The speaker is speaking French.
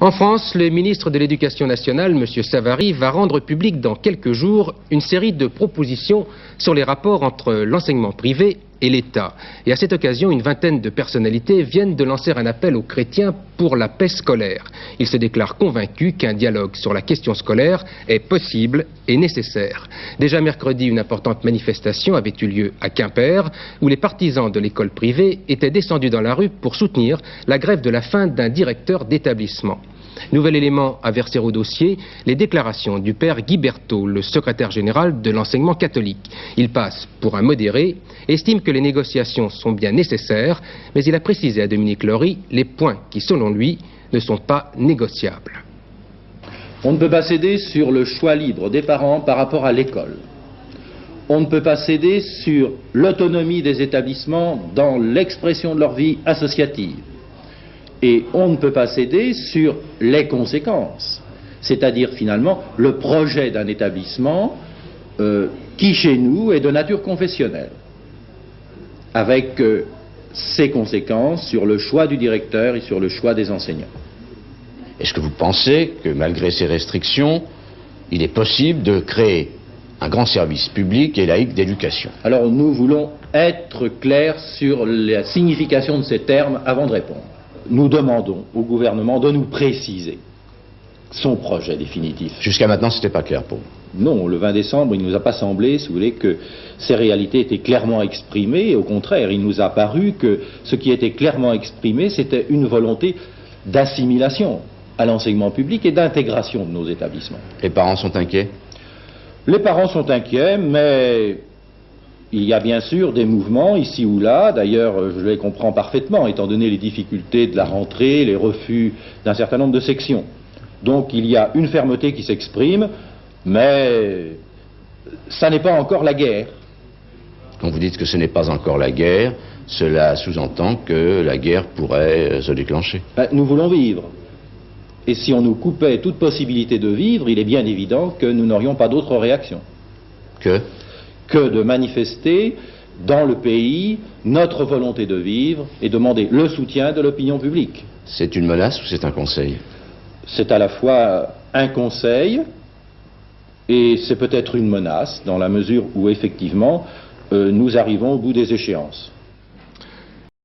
En France, le ministre de l'Éducation nationale, M. Savary, va rendre public dans quelques jours une série de propositions sur les rapports entre l'enseignement privé et l'État. Et à cette occasion, une vingtaine de personnalités viennent de lancer un appel aux chrétiens pour la paix scolaire. Ils se déclarent convaincus qu'un dialogue sur la question scolaire est possible et nécessaire. Déjà mercredi, une importante manifestation avait eu lieu à Quimper, où les partisans de l'école privée étaient descendus dans la rue pour soutenir la grève de la faim d'un directeur d'établissement. Nouvel élément à verser au dossier, les déclarations du père Guy Berthaud, le secrétaire général de l'enseignement catholique. Il passe pour un modéré, estime que les négociations sont bien nécessaires, mais il a précisé à Dominique Lory les points qui, selon lui, ne sont pas négociables. On ne peut pas céder sur le choix libre des parents par rapport à l'école. On ne peut pas céder sur l'autonomie des établissements dans l'expression de leur vie associative. Et on ne peut pas céder sur les conséquences, c'est-à-dire finalement le projet d'un établissement qui chez nous est de nature confessionnelle, avec ses conséquences sur le choix du directeur et sur le choix des enseignants. Est-ce que vous pensez que malgré ces restrictions, il est possible de créer un grand service public et laïque d'éducation? Alors nous voulons être clairs sur la signification de ces termes avant de répondre. Nous demandons au gouvernement de nous préciser son projet définitif. Jusqu'à maintenant, ce n'était pas clair pour vous? Non, le 20 décembre, il ne nous a pas semblé, si vous voulez, que ces réalités étaient clairement exprimées. Et au contraire, il nous a paru que ce qui était clairement exprimé, c'était une volonté d'assimilation à l'enseignement public et d'intégration de nos établissements. Les parents sont inquiets? Les parents sont inquiets, mais il y a bien sûr des mouvements ici ou là, d'ailleurs je les comprends parfaitement étant donné les difficultés de la rentrée, les refus d'un certain nombre de sections. Donc il y a une fermeté qui s'exprime, mais ça n'est pas encore la guerre. Quand vous dites que ce n'est pas encore la guerre, cela sous-entend que la guerre pourrait se déclencher. Nous voulons vivre. Et si on nous coupait toute possibilité de vivre, il est bien évident que nous n'aurions pas d'autre réaction. Que de manifester dans le pays notre volonté de vivre et demander le soutien de l'opinion publique. C'est une menace ou c'est un conseil? C'est à la fois un conseil et c'est peut-être une menace dans la mesure où effectivement nous arrivons au bout des échéances.